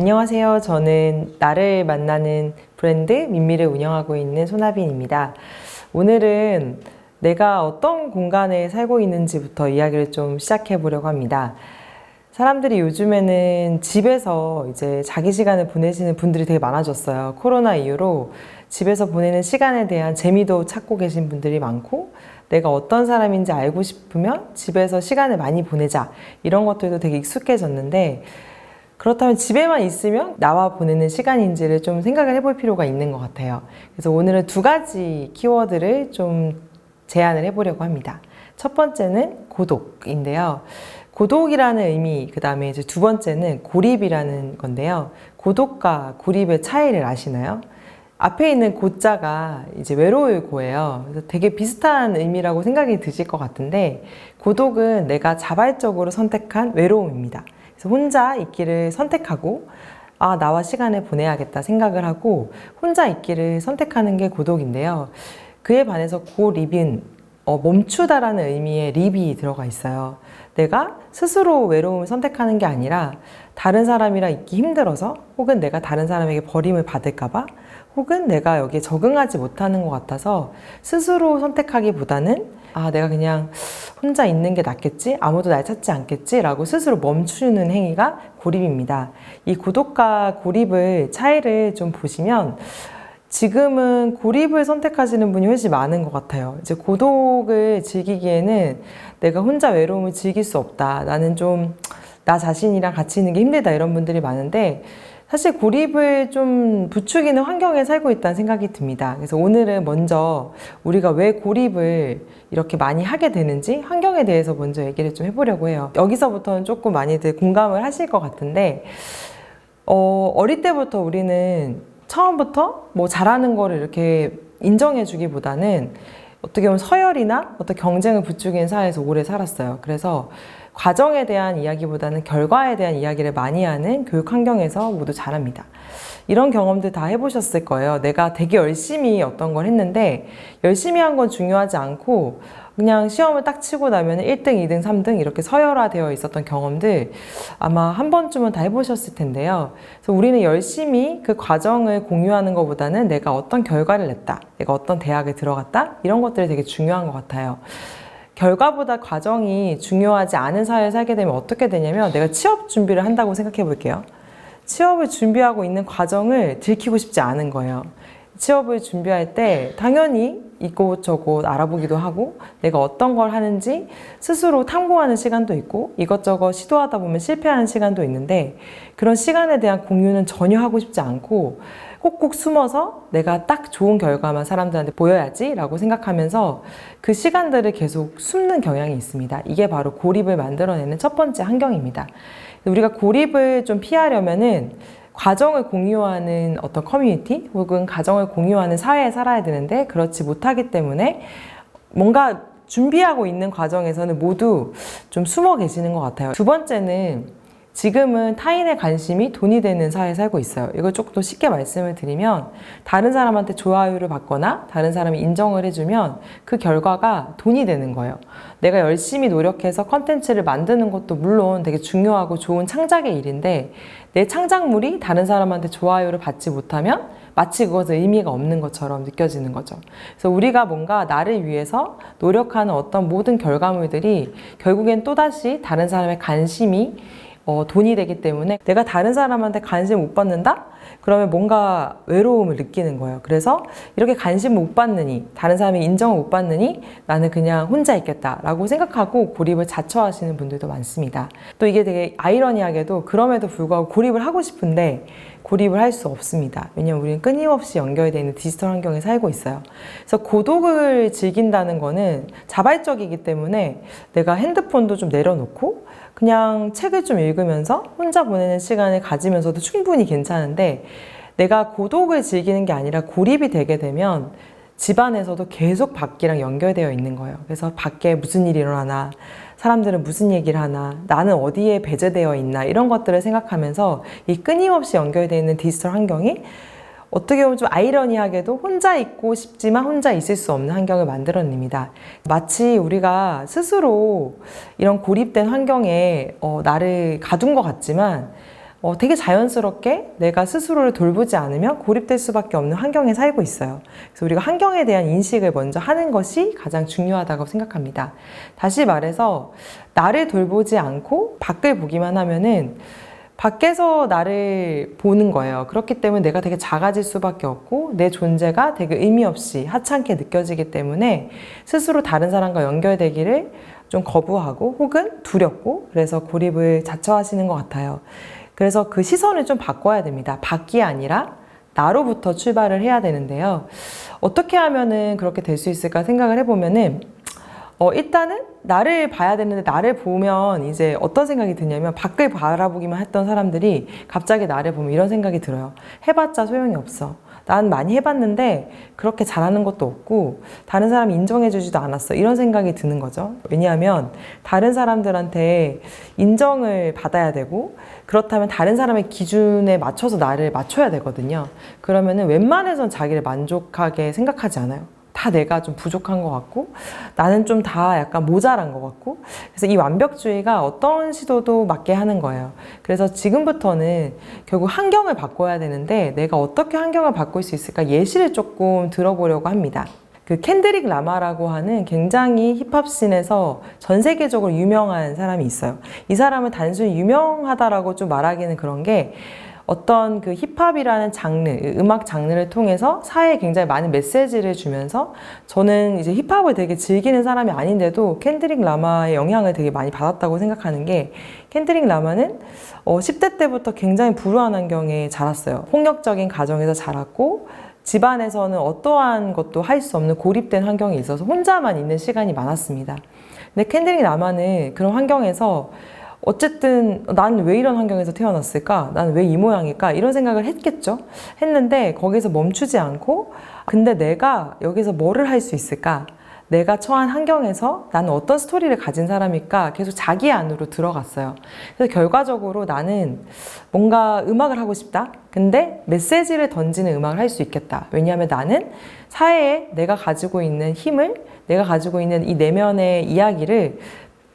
안녕하세요. 저는 나를 만나는 브랜드 민미를 운영하고 있는 손아빈입니다. 오늘은 내가 어떤 공간에 살고 있는지부터 이야기를 좀 시작해 보려고 합니다. 사람들이 요즘에는 집에서 이제 자기 시간을 보내시는 분들이 되게 많아졌어요. 코로나 이후로 집에서 보내는 시간에 대한 재미도 찾고 계신 분들이 많고, 내가 어떤 사람인지 알고 싶으면 집에서 시간을 많이 보내자, 이런 것들도 되게 익숙해졌는데, 그렇다면 집에만 있으면 나와 보내는 시간인지를 좀 생각을 해볼 필요가 있는 것 같아요. 그래서 오늘은 두 가지 키워드를 좀 제안을 해보려고 합니다. 첫 번째는 고독인데요. 고독이라는 의미, 그 다음에 이제 두 번째는 고립이라는 건데요. 고독과 고립의 차이를 아시나요? 앞에 있는 고자가 이제 외로울 고예요. 그래서 되게 비슷한 의미라고 생각이 드실 것 같은데, 고독은 내가 자발적으로 선택한 외로움입니다. 그래서 혼자 있기를 선택하고, 나와 시간을 보내야겠다 생각을 하고 혼자 있기를 선택하는 게 고독인데요. 그에 반해서 고립은 멈추다라는 의미의 립이 들어가 있어요. 내가 스스로 외로움을 선택하는 게 아니라 다른 사람이랑 있기 힘들어서, 혹은 내가 다른 사람에게 버림을 받을까봐, 혹은 내가 여기에 적응하지 못하는 것 같아서 스스로 선택하기보다는 내가 그냥 혼자 있는 게 낫겠지? 아무도 날 찾지 않겠지? 라고 스스로 멈추는 행위가 고립입니다. 이 고독과 고립의 차이를 좀 보시면 지금은 고립을 선택하시는 분이 훨씬 많은 것 같아요. 이제 고독을 즐기기에는 내가 혼자 외로움을 즐길 수 없다. 나는 좀 나 자신이랑 같이 있는 게 힘들다. 이런 분들이 많은데, 사실 고립을 좀 부추기는 환경에 살고 있다는 생각이 듭니다. 그래서 오늘은 먼저 우리가 왜 고립을 이렇게 많이 하게 되는지 환경에 대해서 먼저 얘기를 좀 해보려고 해요. 여기서부터는 조금 많이들 공감을 하실 것 같은데, 어릴 때부터 우리는 처음부터 뭐 잘하는 거를 이렇게 인정해 주기보다는 어떻게 보면 서열이나 어떤 경쟁을 부추기는 사회에서 오래 살았어요. 그래서 과정에 대한 이야기보다는 결과에 대한 이야기를 많이 하는 교육 환경에서 모두 자랍니다. 이런 경험들 다 해보셨을 거예요. 내가 되게 열심히 어떤 걸 했는데, 열심히 한 건 중요하지 않고 그냥 시험을 딱 치고 나면 1등, 2등, 3등 이렇게 서열화되어 있었던 경험들 아마 한 번쯤은 다 해보셨을 텐데요. 그래서 우리는 열심히 그 과정을 공유하는 것보다는 내가 어떤 결과를 냈다, 내가 어떤 대학에 들어갔다, 이런 것들이 되게 중요한 것 같아요. 결과보다 과정이 중요하지 않은 사회에 살게 되면 어떻게 되냐면, 내가 취업 준비를 한다고 생각해 볼게요. 취업을 준비하고 있는 과정을 들키고 싶지 않은 거예요. 취업을 준비할 때 당연히 이곳저곳 알아보기도 하고, 내가 어떤 걸 하는지 스스로 탐구하는 시간도 있고, 이것저것 시도하다 보면 실패하는 시간도 있는데, 그런 시간에 대한 공유는 전혀 하고 싶지 않고 꼭꼭 숨어서 내가 딱 좋은 결과만 사람들한테 보여야지 라고 생각하면서 그 시간들을 계속 숨는 경향이 있습니다. 이게 바로 고립을 만들어내는 첫 번째 환경입니다. 우리가 고립을 좀 피하려면은 과정을 공유하는 어떤 커뮤니티 혹은 과정을 공유하는 사회에 살아야 되는데, 그렇지 못하기 때문에 뭔가 준비하고 있는 과정에서는 모두 좀 숨어 계시는 것 같아요. 두 번째는, 지금은 타인의 관심이 돈이 되는 사회에 살고 있어요. 이걸 조금 더 쉽게 말씀을 드리면, 다른 사람한테 좋아요를 받거나 다른 사람이 인정을 해주면 그 결과가 돈이 되는 거예요. 내가 열심히 노력해서 컨텐츠를 만드는 것도 물론 되게 중요하고 좋은 창작의 일인데, 내 창작물이 다른 사람한테 좋아요를 받지 못하면 마치 그것은 의미가 없는 것처럼 느껴지는 거죠. 그래서 우리가 뭔가 나를 위해서 노력하는 어떤 모든 결과물들이 결국엔 또다시 다른 사람의 관심이 돈이 되기 때문에, 내가 다른 사람한테 관심을 못 받는다? 그러면 뭔가 외로움을 느끼는 거예요. 그래서 이렇게 관심을 못 받느니, 다른 사람의 인정을 못 받느니 나는 그냥 혼자 있겠다라고 생각하고 고립을 자처하시는 분들도 많습니다. 또 이게 되게 아이러니하게도 그럼에도 불구하고 고립을 하고 싶은데 고립을 할 수 없습니다. 왜냐면 우리는 끊임없이 연결되어 있는 디지털 환경에 살고 있어요. 그래서 고독을 즐긴다는 거는 자발적이기 때문에 내가 핸드폰도 좀 내려놓고 그냥 책을 좀 읽으면서 혼자 보내는 시간을 가지면서도 충분히 괜찮은데, 내가 고독을 즐기는 게 아니라 고립이 되게 되면 집안에서도 계속 밖이랑 연결되어 있는 거예요. 그래서 밖에 무슨 일이 일어나나, 사람들은 무슨 얘기를 하나, 나는 어디에 배제되어 있나, 이런 것들을 생각하면서 이 끊임없이 연결되어 있는 디지털 환경이 어떻게 보면 좀 아이러니하게도 혼자 있고 싶지만 혼자 있을 수 없는 환경을 만들어냅니다. 마치 우리가 스스로 이런 고립된 환경에 나를 가둔 것 같지만, 되게 자연스럽게 내가 스스로를 돌보지 않으면 고립될 수밖에 없는 환경에 살고 있어요. 그래서 우리가 환경에 대한 인식을 먼저 하는 것이 가장 중요하다고 생각합니다. 다시 말해서 나를 돌보지 않고 밖을 보기만 하면은 밖에서 나를 보는 거예요. 그렇기 때문에 내가 되게 작아질 수밖에 없고 내 존재가 되게 의미 없이 하찮게 느껴지기 때문에 스스로 다른 사람과 연결되기를 좀 거부하고 혹은 두렵고 그래서 고립을 자처하시는 것 같아요. 그래서 그 시선을 좀 바꿔야 됩니다. 밖이 아니라 나로부터 출발을 해야 되는데요. 어떻게 하면은 그렇게 될 수 있을까 생각을 해보면은 일단은 나를 봐야 되는데 나를 보면 이제 어떤 생각이 드냐면 밖을 바라보기만 했던 사람들이 갑자기 나를 보면 이런 생각이 들어요. 해봤자 소용이 없어. 난 많이 해봤는데 그렇게 잘하는 것도 없고 다른 사람이 인정해주지도 않았어. 이런 생각이 드는 거죠. 왜냐하면 다른 사람들한테 인정을 받아야 되고 그렇다면 다른 사람의 기준에 맞춰서 나를 맞춰야 되거든요. 그러면은 웬만해선 자기를 만족하게 생각하지 않아요. 다 내가 좀 부족한 것 같고 나는 좀 다 약간 모자란 것 같고 그래서 이 완벽주의가 어떤 시도도 맞게 하는 거예요. 그래서 지금부터는 결국 환경을 바꿔야 되는데 내가 어떻게 환경을 바꿀 수 있을까 예시를 조금 들어보려고 합니다. 그 켄드릭 라마라고 하는 굉장히 힙합씬에서 전 세계적으로 유명한 사람이 있어요. 이 사람은 단순히 유명하다라고 좀 말하기는 그런 게 어떤 그 힙합이라는 장르, 음악 장르를 통해서 사회에 굉장히 많은 메시지를 주면서 저는 이제 힙합을 되게 즐기는 사람이 아닌데도 켄드릭 라마의 영향을 되게 많이 받았다고 생각하는 게 켄드릭 라마는 10대 때부터 굉장히 불우한 환경에 자랐어요. 폭력적인 가정에서 자랐고 집안에서는 어떠한 것도 할 수 없는 고립된 환경에 있어서 혼자만 있는 시간이 많았습니다. 근데 켄드릭 라마는 그런 환경에서 어쨌든 난 왜 이런 환경에서 태어났을까? 난 왜 이 모양일까? 이런 생각을 했겠죠? 했는데 거기서 멈추지 않고 근데 내가 여기서 뭐를 할 수 있을까? 내가 처한 환경에서 나는 어떤 스토리를 가진 사람일까? 계속 자기 안으로 들어갔어요. 그래서 결과적으로 나는 뭔가 음악을 하고 싶다? 근데 메시지를 던지는 음악을 할 수 있겠다. 왜냐하면 나는 사회에 내가 가지고 있는 힘을 내가 가지고 있는 이 내면의 이야기를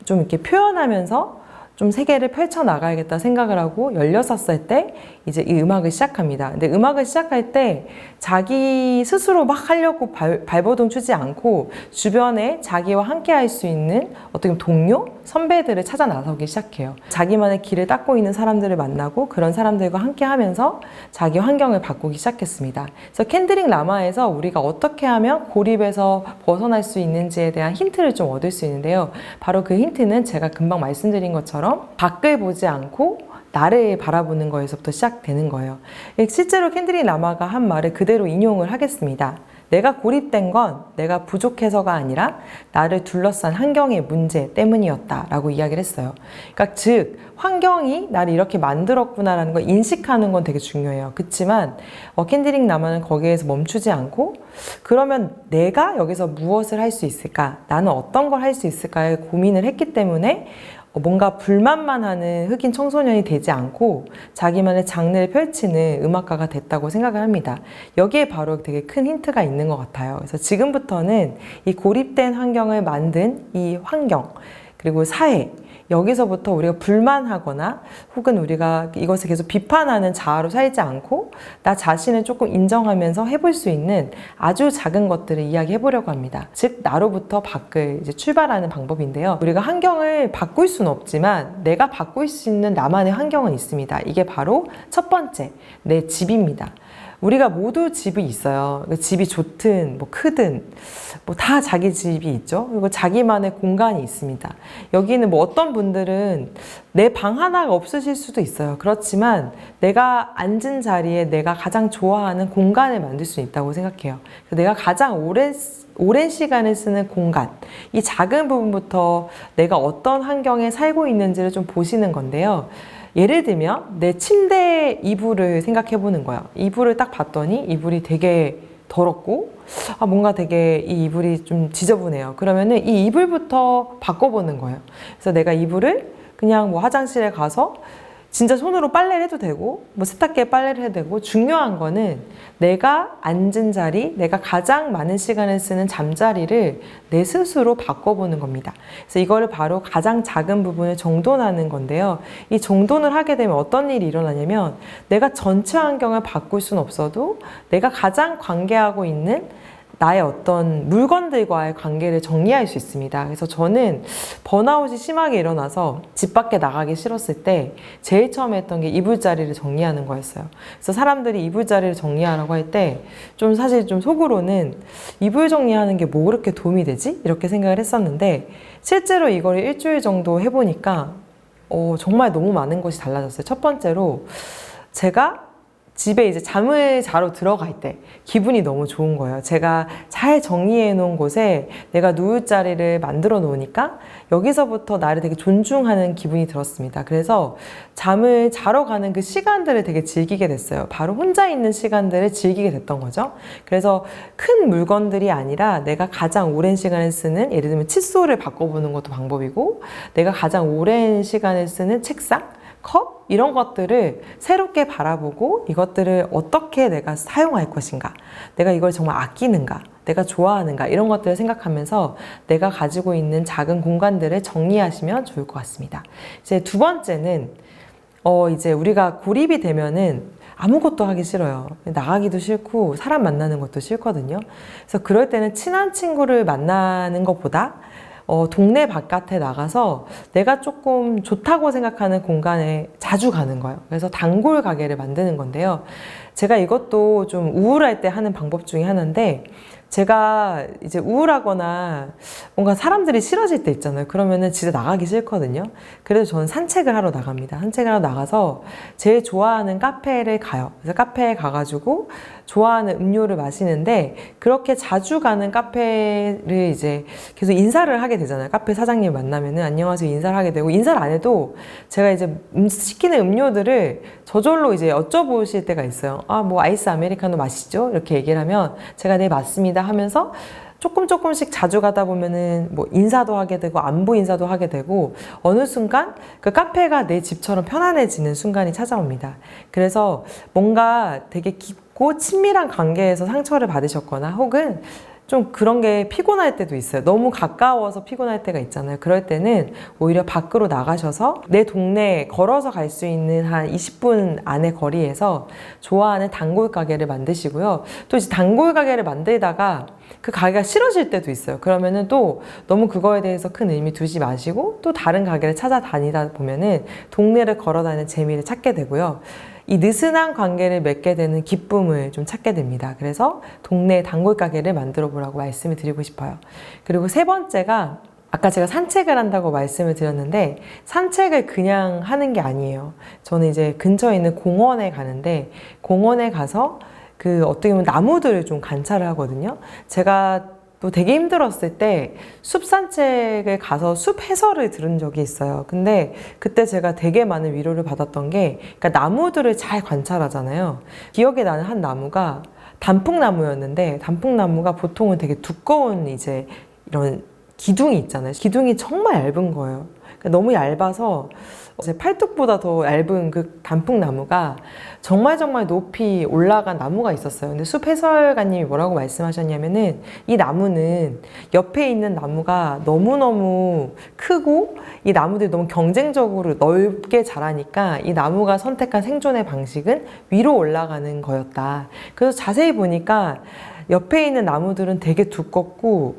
좀 이렇게 표현하면서 좀 세계를 펼쳐나가야겠다 생각을 하고 16살 때 이제 이 음악을 시작합니다. 근데 음악을 시작할 때 자기 스스로 막 하려고 발버둥 치지 않고 주변에 자기와 함께 할 수 있는 어떻게 보면 동료, 선배들을 찾아 나서기 시작해요. 자기만의 길을 닦고 있는 사람들을 만나고 그런 사람들과 함께 하면서 자기 환경을 바꾸기 시작했습니다. 그래서 켄드릭 라마에서 우리가 어떻게 하면 고립에서 벗어날 수 있는지에 대한 힌트를 좀 얻을 수 있는데요. 바로 그 힌트는 제가 금방 말씀드린 것처럼 밖을 보지 않고 나를 바라보는 거에서부터 시작되는 거예요. 실제로 켄드릭 라마가 한 말을 그대로 인용을 하겠습니다. 내가 고립된 건 내가 부족해서가 아니라 나를 둘러싼 환경의 문제 때문이었다 라고 이야기를 했어요. 그러니까 즉 환경이 나를 이렇게 만들었구나라는 걸 인식하는 건 되게 중요해요. 그렇지만 켄드릭 라마는 거기에서 멈추지 않고 그러면 내가 여기서 무엇을 할 수 있을까? 나는 어떤 걸 할 수 있을까에 고민을 했기 때문에 뭔가 불만만 하는 흑인 청소년이 되지 않고 자기만의 장르를 펼치는 음악가가 됐다고 생각을 합니다. 여기에 바로 되게 큰 힌트가 있는 것 같아요. 그래서 지금부터는 이 고립된 환경을 만든 이 환경 그리고 사회 여기서부터 우리가 불만하거나 혹은 우리가 이것을 계속 비판하는 자아로 살지 않고 나 자신을 조금 인정하면서 해볼 수 있는 아주 작은 것들을 이야기해 보려고 합니다. 즉 나로부터 밖을 이제 출발하는 방법인데요. 우리가 환경을 바꿀 수는 없지만 내가 바꿀 수 있는 나만의 환경은 있습니다. 이게 바로 첫 번째 내 집입니다. 우리가 모두 집이 있어요. 집이 좋든 뭐 크든 뭐 다 자기 집이 있죠. 그리고 자기만의 공간이 있습니다. 여기는 뭐 어떤 분들은 내 방 하나가 없으실 수도 있어요. 그렇지만 내가 앉은 자리에 내가 가장 좋아하는 공간을 만들 수 있다고 생각해요. 내가 가장 오랜 시간을 쓰는 공간, 이 작은 부분부터 내가 어떤 환경에 살고 있는지를 좀 보시는 건데요. 예를 들면 내 침대 이불을 생각해 보는 거야. 이불을 딱 봤더니 이불이 되게 더럽고 뭔가 되게 이 이불이 좀 지저분해요. 그러면은 이 이불부터 바꿔보는 거예요. 그래서 내가 이불을 그냥 뭐 화장실에 가서 진짜 손으로 빨래를 해도 되고 뭐 세탁기에 빨래를 해도 되고, 중요한 거는 내가 앉은 자리, 내가 가장 많은 시간을 쓰는 잠자리를 내 스스로 바꿔보는 겁니다. 그래서 이거를 바로 가장 작은 부분을 정돈하는 건데요. 이 정돈을 하게 되면 어떤 일이 일어나냐면, 내가 전체 환경을 바꿀 수는 없어도 내가 가장 관계하고 있는 나의 어떤 물건들과의 관계를 정리할 수 있습니다. 그래서 저는 번아웃이 심하게 일어나서 집 밖에 나가기 싫었을 때 제일 처음에 했던 게 이불자리를 정리하는 거였어요. 그래서 사람들이 이불자리를 정리하라고 할 때 좀 사실 좀 속으로는 이불 정리하는 게 뭐 그렇게 도움이 되지? 이렇게 생각을 했었는데, 실제로 이걸 일주일 정도 해보니까 정말 너무 많은 것이 달라졌어요. 첫 번째로 제가 집에 이제 잠을 자러 들어갈 때 기분이 너무 좋은 거예요. 제가 잘 정리해 놓은 곳에 내가 누울 자리를 만들어 놓으니까 여기서부터 나를 되게 존중하는 기분이 들었습니다. 그래서 잠을 자러 가는 그 시간들을 되게 즐기게 됐어요. 바로 혼자 있는 시간들을 즐기게 됐던 거죠. 그래서 큰 물건들이 아니라 내가 가장 오랜 시간을 쓰는, 예를 들면 칫솔을 바꿔보는 것도 방법이고, 내가 가장 오랜 시간을 쓰는 책상, 컵, 이런 것들을 새롭게 바라보고 이것들을 어떻게 내가 사용할 것인가, 내가 이걸 정말 아끼는가, 내가 좋아하는가, 이런 것들을 생각하면서 내가 가지고 있는 작은 공간들을 정리하시면 좋을 것 같습니다. 이제 두 번째는 이제 우리가 고립이 되면은 아무것도 하기 싫어요. 나가기도 싫고 사람 만나는 것도 싫거든요. 그래서 그럴 때는 친한 친구를 만나는 것보다 동네 바깥에 나가서 내가 조금 좋다고 생각하는 공간에 자주 가는 거예요. 그래서 단골 가게를 만드는 건데요. 제가 이것도 좀 우울할 때 하는 방법 중에 하나인데, 제가 이제 우울하거나 뭔가 사람들이 싫어질 때 있잖아요. 그러면은 진짜 나가기 싫거든요. 그래서 저는 산책을 하러 나갑니다. 산책을 하러 나가서 제일 좋아하는 카페를 가요. 그래서 카페에 가가지고 좋아하는 음료를 마시는데, 그렇게 자주 가는 카페를 이제 계속 인사를 하게 되잖아요. 카페 사장님 만나면은 안녕하세요 인사를 하게 되고, 인사를 안 해도 제가 이제 시키는 음료들을 저절로 이제 여쭤보실 때가 있어요. 뭐 아이스 아메리카노 마시죠? 이렇게 얘기를 하면 제가 네 맞습니다 하면서 조금씩 자주 가다 보면은 뭐 인사도 하게 되고 안부 인사도 하게 되고, 어느 순간 그 카페가 내 집처럼 편안해지는 순간이 찾아옵니다. 그래서 뭔가 되게 깊고 친밀한 관계에서 상처를 받으셨거나, 혹은 좀 그런 게 피곤할 때도 있어요. 너무 가까워서 피곤할 때가 있잖아요. 그럴 때는 오히려 밖으로 나가셔서 내 동네에 걸어서 갈 수 있는 한 20분 안의 거리에서 좋아하는 단골 가게를 만드시고요. 또 이제 단골 가게를 만들다가 그 가게가 싫어질 때도 있어요. 그러면은 또 너무 그거에 대해서 큰 의미 두지 마시고 또 다른 가게를 찾아다니다 보면은 동네를 걸어다니는 재미를 찾게 되고요. 이 느슨한 관계를 맺게 되는 기쁨을 좀 찾게 됩니다. 그래서 동네 단골 가게를 만들어 보라고 말씀을 드리고 싶어요. 그리고 세 번째가, 아까 제가 산책을 한다고 말씀을 드렸는데, 산책을 그냥 하는 게 아니에요. 저는 이제 근처에 있는 공원에 가는데, 공원에 가서 어떻게 보면 나무들을 좀 관찰을 하거든요. 제가 또 되게 힘들었을 때 숲 산책을 가서 숲 해설을 들은 적이 있어요. 근데 그때 제가 되게 많은 위로를 받았던 게, 그러니까 나무들을 잘 관찰하잖아요. 기억에 나는 한 나무가 단풍나무였는데, 단풍나무가 보통은 되게 두꺼운 이제 이런 기둥이 있잖아요. 기둥이 정말 얇은 거예요. 그러니까 너무 얇아서 제 팔뚝보다 더 얇은 그 단풍나무가 정말 높이 올라간 나무가 있었어요. 근데 숲 해설가님이 뭐라고 말씀하셨냐면은, 이 나무는 옆에 있는 나무가 너무너무 크고 이 나무들이 너무 경쟁적으로 넓게 자라니까 이 나무가 선택한 생존의 방식은 위로 올라가는 거였다. 그래서 자세히 보니까 옆에 있는 나무들은 되게 두껍고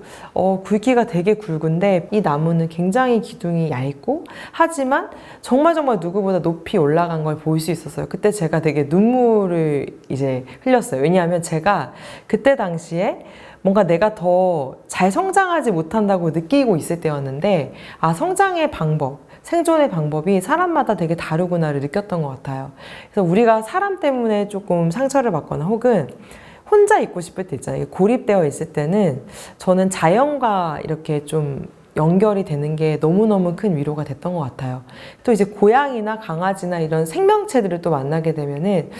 굵기가 되게 굵은데, 이 나무는 굉장히 기둥이 얇고 하지만 정말 누구보다 높이 올라간 걸 볼 수 있었어요. 그때 제가 되게 눈물을 이제 흘렸어요. 왜냐하면 제가 그때 당시에 뭔가 내가 더 잘 성장하지 못한다고 느끼고 있을 때였는데, 성장의 방법, 생존의 방법이 사람마다 되게 다르구나를 느꼈던 것 같아요. 그래서 우리가 사람 때문에 조금 상처를 받거나 혹은 혼자 있고 싶을 때 있잖아요. 고립되어 있을 때는 저는 자연과 이렇게 좀 연결이 되는 게 너무너무 큰 위로가 됐던 것 같아요. 또 이제 고양이나 강아지나 이런 생명체들을 또 만나게 되면은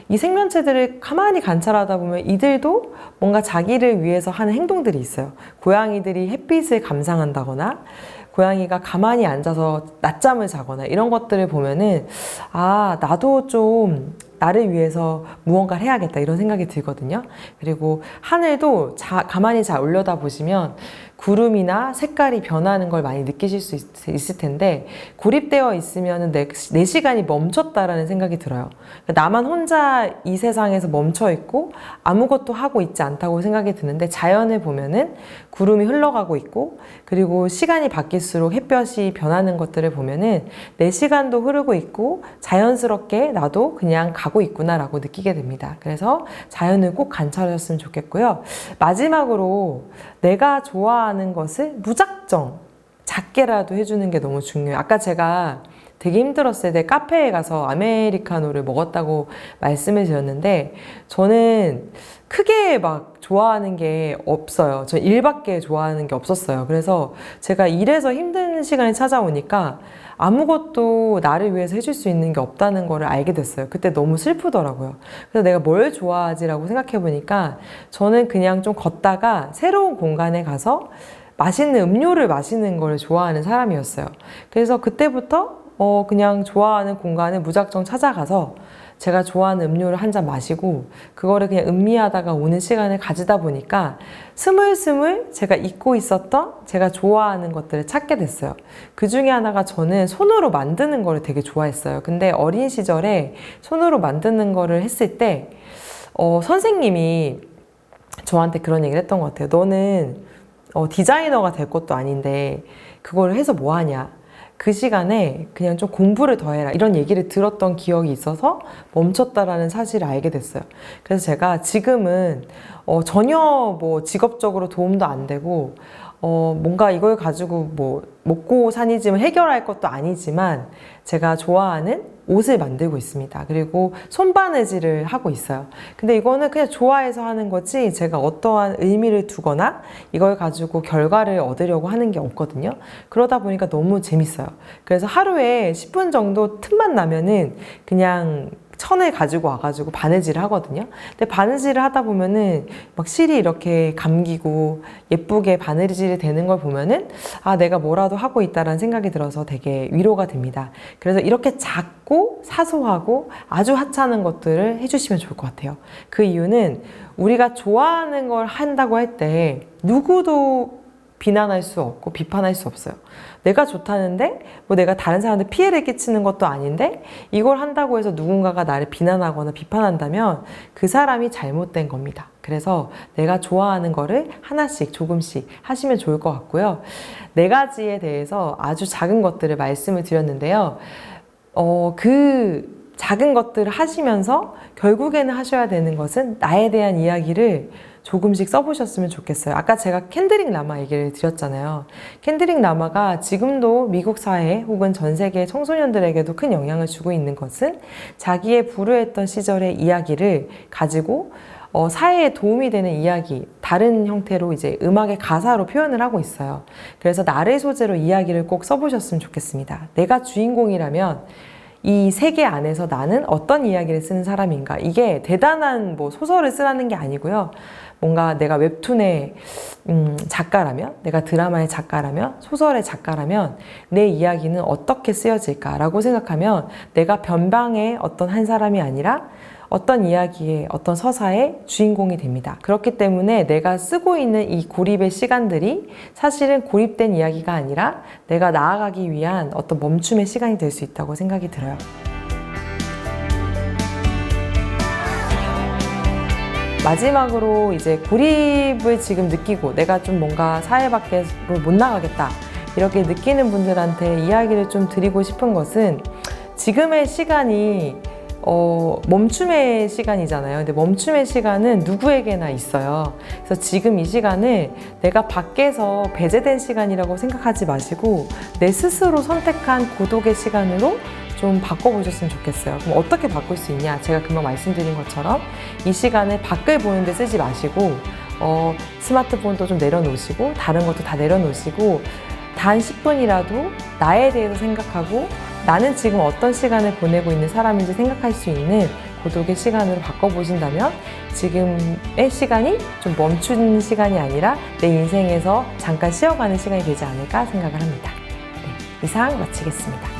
이 생명체들을 가만히 관찰하다 보면 이들도 뭔가 자기를 위해서 하는 행동들이 있어요. 고양이들이 햇빛을 감상한다거나 고양이가 가만히 앉아서 낮잠을 자거나 이런 것들을 보면은 아, 나도 좀 나를 위해서 무언가를 해야겠다 이런 생각이 들거든요. 그리고 하늘도 가만히 잘 올려다 보시면 구름이나 색깔이 변하는 걸 많이 느끼실 수 있을 텐데 고립되어 있으면 내 시간이 멈췄다라는 생각이 들어요. 나만 혼자 이 세상에서 멈춰 있고 아무것도 하고 있지 않다고 생각이 드는데 자연을 보면은 구름이 흘러가고 있고 그리고 시간이 바뀔수록 햇볕이 변하는 것들을 보면은 내 시간도 흐르고 있고 자연스럽게 나도 그냥 가고 있구나라고 느끼게 됩니다. 그래서 자연을 꼭 관찰하셨으면 좋겠고요. 마지막으로 내가 좋아하는 것을 무작정 작게라도 해주는 게 너무 중요해요. 아까 제가 되게 힘들었을 때 카페에 가서 아메리카노를 먹었다고 말씀을 드렸는데 저는 크게 막 좋아하는 게 없어요. 저 일밖에 좋아하는 게 없었어요. 그래서 제가 일해서 힘든 시간이 찾아오니까 아무것도 나를 위해서 해줄 수 있는 게 없다는 거를 알게 됐어요. 그때 너무 슬프더라고요. 그래서 내가 뭘 좋아하지라고 생각해 보니까 저는 그냥 좀 걷다가 새로운 공간에 가서 맛있는 음료를 마시는 걸 좋아하는 사람이었어요. 그래서 그때부터 그냥 좋아하는 공간을 무작정 찾아가서 제가 좋아하는 음료를 한 잔 마시고 그거를 그냥 음미하다가 오는 시간을 가지다 보니까 스물스물 제가 잊고 있었던 제가 좋아하는 것들을 찾게 됐어요. 그 중에 하나가 저는 손으로 만드는 거를 되게 좋아했어요. 근데 어린 시절에 손으로 만드는 거를 했을 때 선생님이 저한테 그런 얘기를 했던 것 같아요. 너는 디자이너가 될 것도 아닌데 그걸 해서 뭐 하냐. 그 시간에 그냥 좀 공부를 더 해라 이런 얘기를 들었던 기억이 있어서 멈췄다라는 사실을 알게 됐어요. 그래서 제가 지금은 전혀 뭐 직업적으로 도움도 안 되고 뭔가 이걸 가지고 뭐 먹고 사니즘을 해결할 것도 아니지만 제가 좋아하는 옷을 만들고 있습니다. 그리고 손바느질을 하고 있어요. 근데 이거는 그냥 좋아해서 하는 거지 제가 어떠한 의미를 두거나 이걸 가지고 결과를 얻으려고 하는 게 없거든요. 그러다 보니까 너무 재밌어요. 그래서 하루에 10분 정도 틈만 나면은 그냥 천을 가지고 와가지고 바느질을 하거든요. 근데 바느질을 하다 보면은 막 실이 이렇게 감기고 예쁘게 바느질이 되는 걸 보면은 아, 내가 뭐라도 하고 있다라는 생각이 들어서 되게 위로가 됩니다. 그래서 이렇게 작고 사소하고 아주 하찮은 것들을 해주시면 좋을 것 같아요. 그 이유는 우리가 좋아하는 걸 한다고 할 때 누구도 비난할 수 없고 비판할 수 없어요. 내가 좋다는데 뭐 내가 다른 사람한테 피해를 끼치는 것도 아닌데 이걸 한다고 해서 누군가가 나를 비난하거나 비판한다면 그 사람이 잘못된 겁니다. 그래서 내가 좋아하는 거를 하나씩 조금씩 하시면 좋을 것 같고요. 4가지에 대해서 아주 작은 것들을 말씀을 드렸는데요. 그 작은 것들을 하시면서 결국에는 하셔야 되는 것은 나에 대한 이야기를 조금씩 써보셨으면 좋겠어요. 아까 제가 켄드릭 라마 얘기를 드렸잖아요. 켄드릭 라마가 지금도 미국 사회 혹은 전 세계 청소년들에게도 큰 영향을 주고 있는 것은 자기의 불우했던 시절의 이야기를 가지고 사회에 도움이 되는 이야기, 다른 형태로 이제 음악의 가사로 표현을 하고 있어요. 그래서 나를 소재로 이야기를 꼭 써보셨으면 좋겠습니다. 내가 주인공이라면 이 세계 안에서 나는 어떤 이야기를 쓰는 사람인가. 이게 대단한 뭐 소설을 쓰라는 게 아니고요. 뭔가 내가 웹툰의 작가라면, 내가 드라마의 작가라면, 소설의 작가라면 내 이야기는 어떻게 쓰여질까라고 생각하면 내가 변방의 어떤 한 사람이 아니라 어떤 이야기의 어떤 서사의 주인공이 됩니다. 그렇기 때문에 내가 쓰고 있는 이 고립의 시간들이 사실은 고립된 이야기가 아니라 내가 나아가기 위한 어떤 멈춤의 시간이 될 수 있다고 생각이 들어요. 마지막으로 이제 고립을 지금 느끼고 내가 좀 뭔가 사회 밖으로 못 나가겠다 이렇게 느끼는 분들한테 이야기를 좀 드리고 싶은 것은 지금의 시간이 멈춤의 시간이잖아요. 근데 멈춤의 시간은 누구에게나 있어요. 그래서 지금 이 시간을 내가 밖에서 배제된 시간이라고 생각하지 마시고 내 스스로 선택한 고독의 시간으로 좀 바꿔보셨으면 좋겠어요. 그럼 어떻게 바꿀 수 있냐? 제가 금방 말씀드린 것처럼 이 시간을 밖을 보는 데 쓰지 마시고 스마트폰도 좀 내려놓으시고 다른 것도 다 내려놓으시고 단 10분이라도 나에 대해서 생각하고 나는 지금 어떤 시간을 보내고 있는 사람인지 생각할 수 있는 고독의 시간으로 바꿔보신다면 지금의 시간이 좀 멈춘 시간이 아니라 내 인생에서 잠깐 쉬어가는 시간이 되지 않을까 생각을 합니다. 네, 이상 마치겠습니다.